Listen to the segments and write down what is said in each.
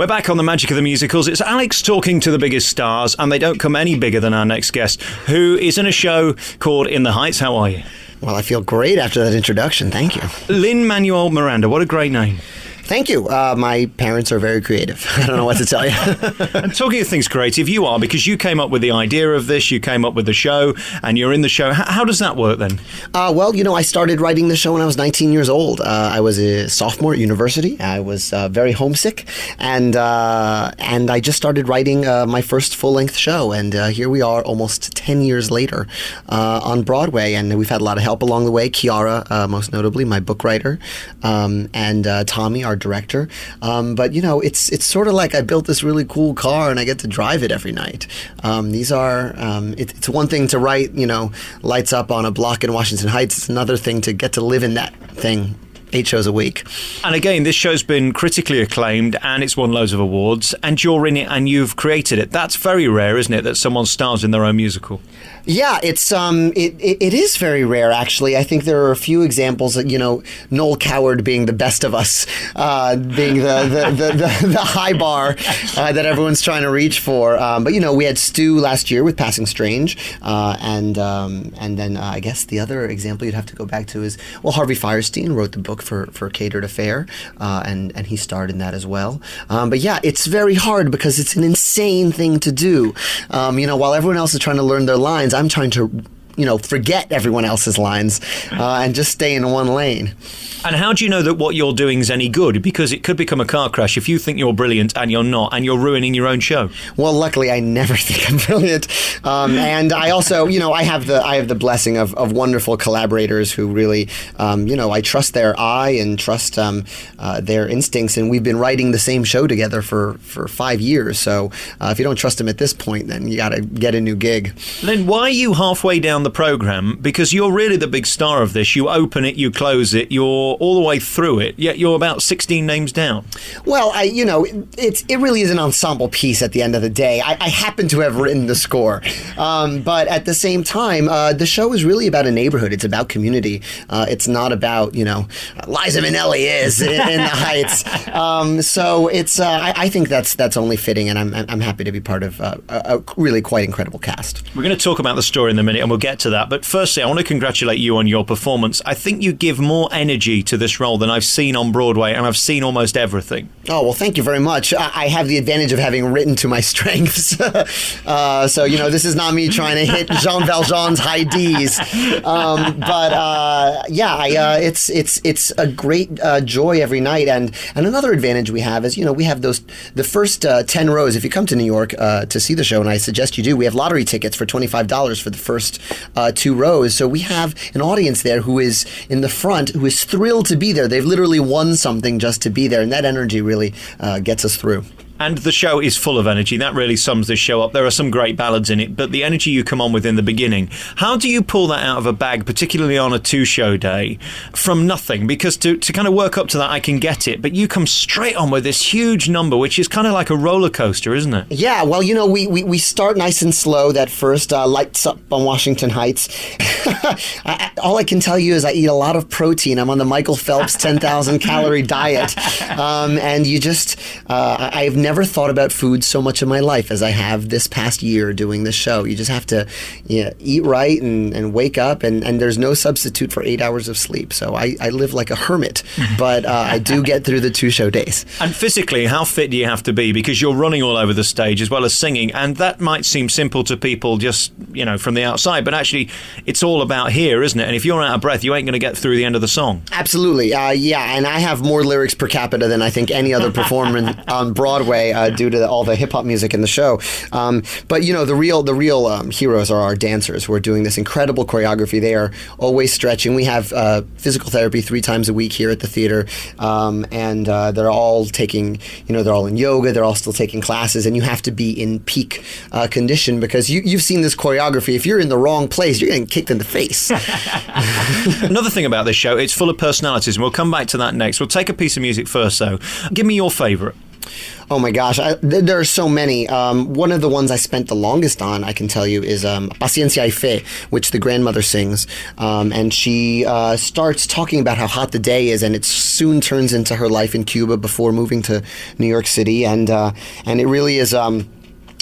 We're back on the magic of the musicals. It's Alex talking to the biggest stars, and they don't come any bigger than our next guest, who is in a show called In the Heights. How are you? Well, I feel great after that introduction. Thank you. Lin Manuel Miranda, what a great name. Thank you. My parents are very creative. I don't know what to tell you. And talking of things creative, you are, because you came up with the idea of this, you came up with the show, and you're in the show. How does that work then? Well, I started writing the show when I was 19 years old. I was a sophomore at university. I was very homesick, and I just started writing my first full-length show, and here we are almost 10 years later on Broadway, and we've had a lot of help along the way. Kiara, most notably, my book writer, and Tommy, our director. But it's sort of like I built this really cool car and I get to drive it every night. It's one thing to write, Lights Up on a block in Washington Heights. It's another thing to get to live in that thing 8 shows a week. And again, this show's been critically acclaimed and it's won loads of awards, and you're in it and you've created it. That's very rare, isn't it, that someone stars in their own musical? Yeah, it is very rare, actually. I think there are a few examples that, Noel Coward being the best of us, being the high bar that everyone's trying to reach for. But we had Stu last year with Passing Strange, and then I guess the other example you'd have to go back to is, Harvey Fierstein wrote the book for Catered Affair, and he starred in that as well. But yeah, it's very hard because it's an insane thing to do. While everyone else is trying to learn their lines, I'm trying to, forget everyone else's lines and just stay in one lane. And how do you know that what you're doing is any good? Because it could become a car crash if you think you're brilliant and you're not, and you're ruining your own show. Well, luckily, I never think I'm brilliant. And I also, I have the blessing of wonderful collaborators who really, I trust their eye and trust their instincts. And we've been writing the same show together for 5 years. So if you don't trust them at this point, then you got to get a new gig. Lin, why are you halfway down the program? Because you're really the big star of this. You open it, you close it, you're all the way through it, yet you're about 16 names down. Well, it really is an ensemble piece at the end of the day. I happen to have written the score, but at the same time, the show is really about a neighborhood. It's about community. It's not about, Liza Minnelli is in the Heights. So it's, I think that's only fitting, and I'm happy to be part of a really quite incredible cast. We're going to talk about the story in a minute, and we'll get to that. But firstly, I want to congratulate you on your performance. I think you give more energy to this role than I've seen on Broadway, and I've seen almost everything. Oh, well, thank you very much. I have the advantage of having written to my strengths. So, this is not me trying to hit Jean Valjean's high Ds. It's a great joy every night. And another advantage we have is, we have the first 10 rows. If you come to New York to see the show, and I suggest you do, we have lottery tickets for $25 for the first 2 rows. So we have an audience there who is in the front, who is thrilled to be there. They've literally won something just to be there, and that energy really gets us through. And the show is full of energy. That really sums this show up. There are some great ballads in it, but the energy you come on with in the beginning, how do you pull that out of a bag, particularly on a 2-show day, from nothing? Because to kind of work up to that, I can get it, but you come straight on with this huge number, which is kind of like a roller coaster, isn't it? Yeah, well, we start nice and slow, that first Lights Up on Washington Heights. All I can tell you is I eat a lot of protein. I'm on the Michael Phelps 10,000 calorie diet. And you just, I've never thought about food so much in my life as I have this past year doing this show. You just have to eat right and wake up, and there's no substitute for 8 hours of sleep. So I live like a hermit, but I do get through the 2-show days. And physically, how fit do you have to be? Because you're running all over the stage as well as singing, and that might seem simple to people just, from the outside, but actually it's all about here, isn't it? And if you're out of breath, you ain't going to get through the end of the song. Absolutely. And I have more lyrics per capita than I think any other performer on Broadway due to all the hip hop music in the show. But the real heroes are our dancers who are doing this incredible choreography. They are always stretching. We have physical therapy 3 times a week here at the theater, and they're all taking, they're all in yoga. They're all still taking classes, and you have to be in peak condition because you've seen this choreography. If you're in the wrong place, you're getting kicked in the face. Another thing about this show, it's full of personalities, and we'll come back to that next. We'll take a piece of music first, though. Give me your favourite. Oh my gosh, there are so many. One of the ones I spent the longest on, I can tell you, is Paciencia y Fe, which the grandmother sings. And she starts talking about how hot the day is, and it soon turns into her life in Cuba before moving to New York City. And it really is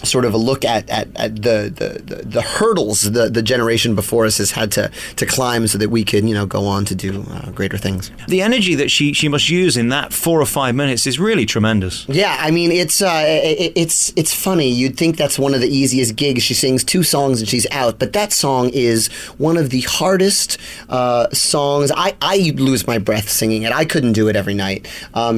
sort of a look at the hurdles the generation before us has had to climb so that we can, go on to do greater things. The energy that she must use in that 4 or 5 minutes is really tremendous. Yeah, I mean, it's funny. You'd think that's one of the easiest gigs. She sings 2 songs and she's out, but that song is one of the hardest songs. I lose my breath singing it. I couldn't do it every night.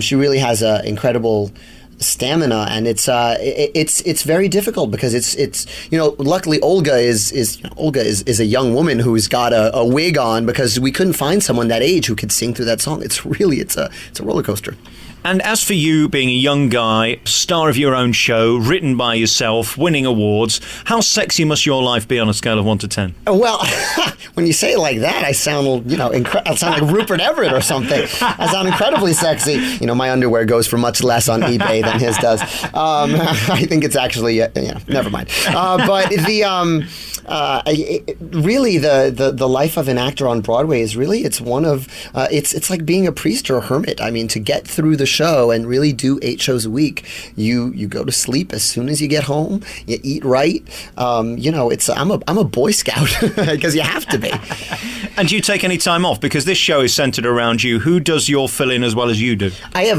She really has an incredible stamina, and it's very difficult because it's luckily Olga is a young woman who's got a wig on, because we couldn't find someone that age who could sing through that song. It's a roller coaster. And as for you, being a young guy, star of your own show, written by yourself, winning awards, how sexy must your life be on a scale of 1 to 10? Well, when you say it like that, I sound, I sound like Rupert Everett or something. I sound incredibly sexy. My underwear goes for much less on eBay than his does. I think it's actually, never mind. But really, the life of an actor on Broadway is really, it's one of, it's like being a priest or a hermit. I mean, to get through the show and really do 8 shows a week, you go to sleep as soon as you get home, you eat right. I'm a Boy Scout because you have to be. And do you take any time off? Because this show is centered around you. Who does your fill-in as well as you do? I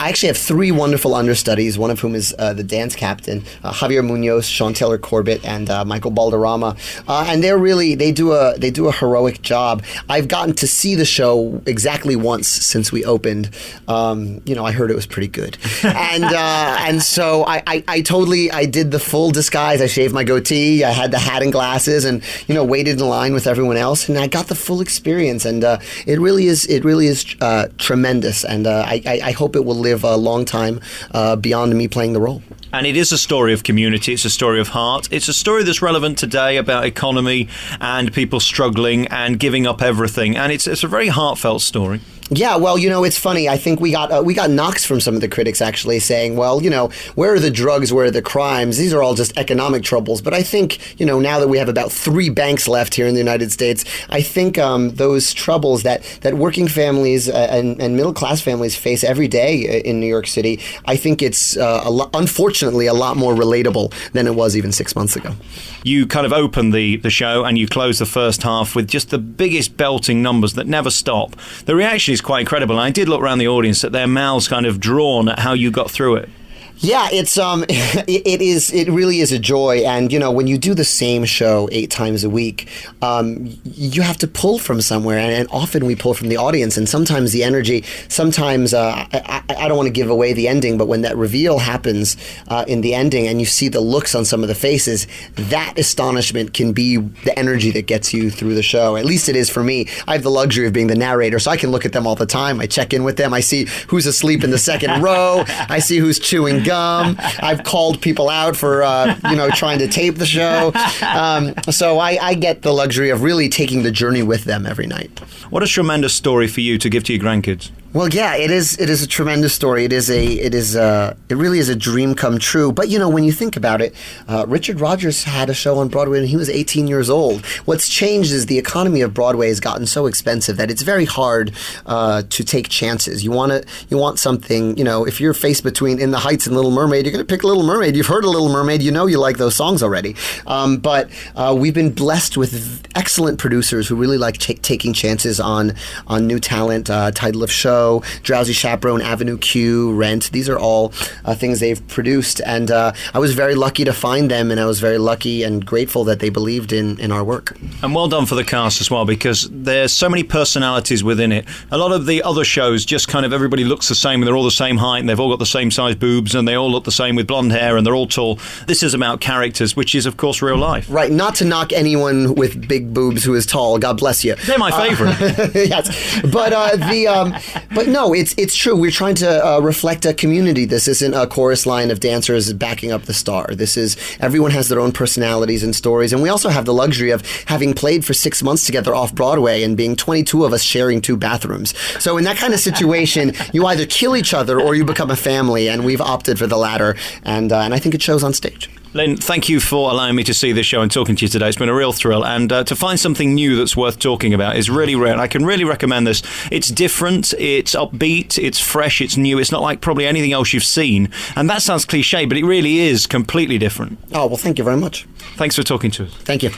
actually have 3 wonderful understudies, one of whom is the dance captain, Javier Munoz, Sean Taylor Corbett, and Michael Balderrama. And they do a heroic job. I've gotten to see the show exactly once since we opened. I heard it was pretty good. And so I did the full disguise. I shaved my goatee, I had the hat and glasses, and waited in line with everyone else, and I got the full experience. And it really is tremendous. And I hope it will live a long time beyond me playing the role. And it is a story of community. It's a story of heart. It's a story that's relevant today about economy and people struggling and giving up everything. And it's a very heartfelt story. Yeah, well, it's funny. I think we got knocks from some of the critics actually saying, well, where are the drugs, where are the crimes? These are all just economic troubles. But I think, now that we have about 3 banks left here in the United States, I think those troubles that working families and middle-class families face every day in New York City, I think it's unfortunately a lot more relatable than it was even 6 months ago. You kind of open the show and you close the first half with just the biggest belting numbers that never stop. The reaction is quite incredible. And I did look around the audience at their mouths kind of drawn at how you got through it. Yeah, it really is a joy. And when you do the same show 8 times a week, you have to pull from somewhere, and often we pull from the audience. And sometimes the energy, I don't want to give away the ending, but when that reveal happens in the ending and you see the looks on some of the faces, that astonishment can be the energy that gets you through the show. At least it is for me. I have the luxury of being the narrator, so I can look at them all the time. I check in with them. I see who's asleep in the second row. I see who's chewing gum. I've called people out for trying to tape the show. So I get the luxury of really taking the journey with them every night. What a tremendous story for you to give to your grandkids. Well, yeah, it is a tremendous story. It really is a dream come true. But when you think about it, Richard Rodgers had a show on Broadway when he was 18 years old. What's changed is the economy of Broadway has gotten so expensive that it's very hard to take chances. You want something. If you're faced between In the Heights and Little Mermaid, you're going to pick Little Mermaid. You've heard of Little Mermaid. You like those songs already. But we've been blessed with excellent producers who really like taking chances on new talent. Title of Show, Drowsy Chaperone, Avenue Q, Rent. These are all things they've produced, and I was very lucky to find them, and I was very lucky and grateful that they believed in our work. And well done for the cast as well, because there's so many personalities within it. A lot of the other shows, just kind of everybody looks the same, and they're all the same height, and they've all got the same size boobs, and they all look the same with blonde hair, and they're all tall. This is about characters, which is, of course, real life. Right, not to knock anyone with big boobs who is tall. God bless you. They're my favourite. Yes, but But no, it's true. We're trying to reflect a community. This isn't a chorus line of dancers backing up the star. This is everyone has their own personalities and stories, and we also have the luxury of having played for 6 months together off Broadway and being 22 of us sharing 2 bathrooms. So in that kind of situation, you either kill each other or you become a family, and we've opted for the latter, and I think it shows on stage. Lin, thank you for allowing me to see this show and talking to you today. It's been a real thrill. And to find something new that's worth talking about is really rare. And I can really recommend this. It's different, it's upbeat, it's fresh, it's new. It's not like probably anything else you've seen. And that sounds cliche, but it really is completely different. Oh, well, thank you very much. Thanks for talking to us. Thank you.